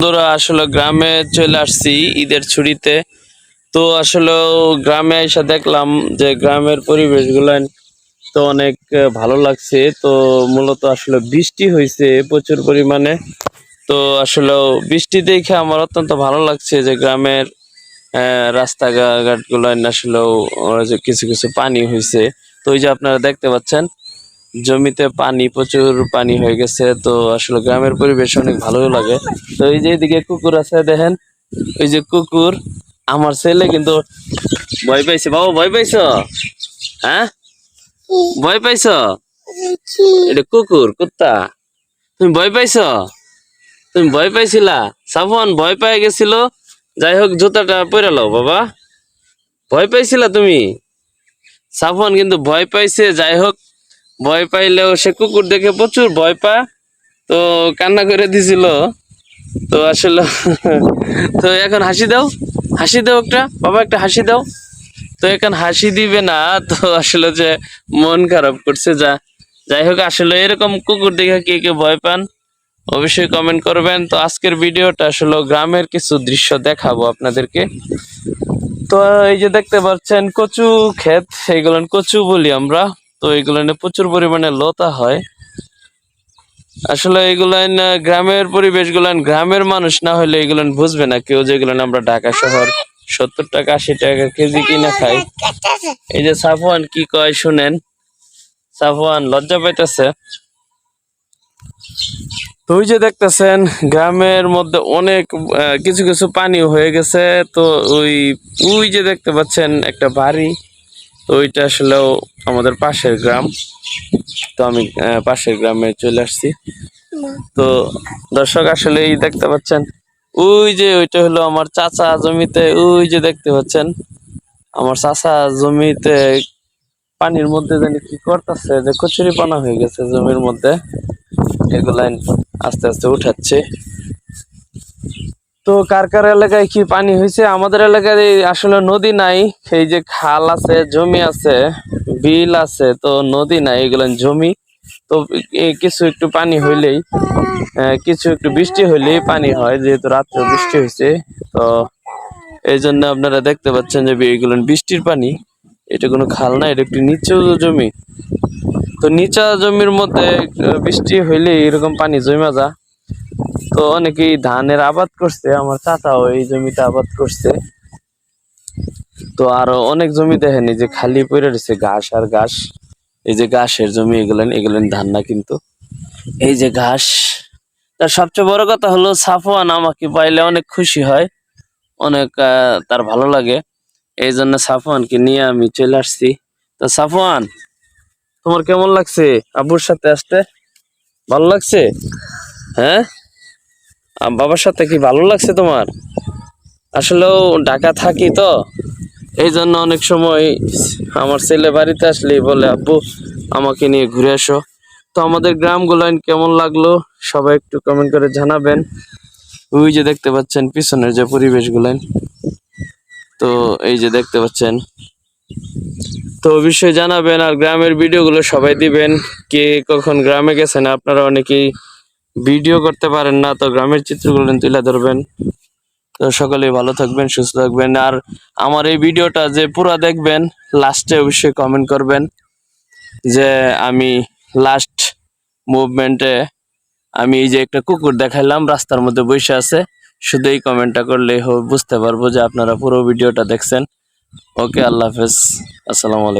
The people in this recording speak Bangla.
বন্ধুরা আসলে গ্রামে চলে আসছি ঈদের ছুটিতে। তো আসলে গ্রামে এসে দেখলাম যে গ্রামের পরিবেশগুলো তো অনেক ভালো লাগছে। তো মূলত আসলে বৃষ্টি হয়েছে প্রচুর পরিমাণে। তো আসলে বৃষ্টি দেখে আমার অত্যন্ত ভালো লাগছে যে গ্রামের রাস্তাঘাট গুলো আসলে যে কিছু কিছু পানি হয়েছে। তো ওই যে আপনারা দেখতে পাচ্ছেন জমিতে পানি, প্রচুর পানি হয়ে গেছে। তো আসলে গ্রামের পরিবেশ অনেক ভালো লাগে। তো এই যে এদিকে কুকুর আছে দেখেন, ওই যে কুকুর। আমার ছেলে কিন্তু ভয় পাইছে। বাবা ভয় পাইছো? হ্যাঁ, ভয় পাইছো? এটা কুকুর, কুত্তা। তুমি ভয় পাইছো? তুমি ভয় পাইছিলা? সাফন ভয় পেয়ে গেছিল। যাই হোক জুতাটা পরে লও বাবা। ভয় পাইছিলা তুমি? সাফন কিন্তু ভয় পাইছে। যাই হোক, ভয় পাইলেও সে কুকুর দেখে প্রচুর ভয় পায়। তো কান্না করে দিছিল। তো আসলে তো এখন হাসি দাও, হাসি দাও একটা বাবা, একটা হাসি দাও। তো এখন হাসি দিবে না। তো আসলে যে মন খারাপ করছে। যাই হোক, আসলে এরকম কুকুর দেখে কে কে ভয় পান অবশ্যই কমেন্ট করবেন। তো আজকের ভিডিওটা আসলে গ্রামের কিছু দৃশ্য দেখাবো আপনাদেরকে। তো এই যে দেখতে পাচ্ছেন কচু ক্ষেত, এইগুলো কচু বলি আমরা। তো এইগুলো প্রচুর পরিমাণে লতা হয়। আসলে এগুলান গ্রামের পরিবেশ গুলান, গ্রামের মানুষ না হলে এগুলান বুঝবে না কেউ, যেগুলো আমরা ঢাকা শহর 70 টাকা 80 টাকা কেজি কিনে খাই। এই যে সাফওয়ান কি কয় শুনেন। সাফওয়ান লজ্জা পাইতেছে। তো ওই যে দেখতেছেন গ্রামের মধ্যে অনেক কিছু কিছু পানি হয়ে গেছে। তো ওই ওই যে দেখতে পাচ্ছেন একটা বাড়ি। তো ওইটা আসলেও আমাদের পাশের গ্রাম। তো আমি পাশের গ্রামে চলে আসছি। তো দর্শক আসলে এই দেখতে পাচ্ছেন ওই যে ওইটা হলো আমার চাচা জমিতে। ওই যে দেখতে পাচ্ছেন আমার চাচা জমিতে পানির মধ্যে জানি কি করতেছে, যে কচুরি পানা হয়ে গেছে জমির মধ্যে, এগুলাই আস্তে আস্তে উঠাচ্ছে। তো কার কার এলাকায় কি পানি হয়েছে? আমাদের এলাকায় আসলে নদী নাই। এই যে খাল আছে, জমি আছে, বিল আছে, তো নদী নাই, এগুলো জমি। তো কিছু একটু পানি হইলেই, কিছু একটু বৃষ্টি হইলেই পানি হয়, যেহেতু রাত্রে বৃষ্টি হয়েছে। তো এই জন্য আপনারা দেখতে পাচ্ছেন যে এইগুলো বৃষ্টির পানি। এটা কোনো খাল না, এটা একটু নিচু জমি। তো নিচা জমির মধ্যে বৃষ্টি হইলে এরকম পানি জমা যায়। তো অনেকেই ধানের আবাদ করছে, আমার চাচাও এই জমিতে আবাদ করছে। তো আরো অনেক জমি দেখেনি যে খালি পড়ে রয়েছে, ঘাস আর ঘাস। এই যে ঘাসের জমি, এগুলেন এগুলেন ধান না কিন্তু, এই যে ঘাস। তার সবচেয়ে বড় কথা হলো সাফওয়ান আমাকে পাইলে অনেক খুশি হয়, অনেক তার ভালো লাগে। এই জন্য সাফওয়ানকে নিয়ে আমি চলে আসছি। তো সাফওয়ান, তোমার কেমন লাগছে আব্বুর সাথে আসতে? ভালো লাগছে? হ্যাঁ, বাবার সাথে কি ভালো লাগছে তোমার? আসলেও ঢাকা থাকি তো, এই জন্য অনেক সময় আমার ছেলে বাড়িতে আসলেই বলে আব্বু আমাকে নিয়ে ঘুরে আসো। তো আমাদের গ্রামগুলান কেমন লাগলো সবাই একটু কমেন্ট করে জানাবেন। ওই যে দেখতে পাচ্ছেন পিছনের যে পরিবেশ গুলান, তো এই যে দেখতে পাচ্ছেন। তো অবশ্যই জানাবেন, আর গ্রামের ভিডিওগুলো সবাই দিবেন। কে কখন গ্রামে গেছেন, আপনারা অনেকেই ভিডিও করতে পারেন না, তো গ্রামের চিত্রগুলো তুলে ধরবেন। তো সকলেই ভালো থাকবেন, সুস্থ থাকবেন। আর আমার এই ভিডিওটা যে পুরো দেখবেন, লাস্টে অবশ্যই কমেন্ট করবেন যে আমি লাস্ট মুভমেন্টে আমি এই যে একটা কুকুর দেখাইলাম রাস্তার মধ্যে বসে আছে, শুধু এই কমেন্টটা করলেই বুঝতে পারবো যে আপনারা পুরো ভিডিওটা দেখছেন। ওকে, আল্লাহ হাফেজ, আসসালামু আলাইকুম।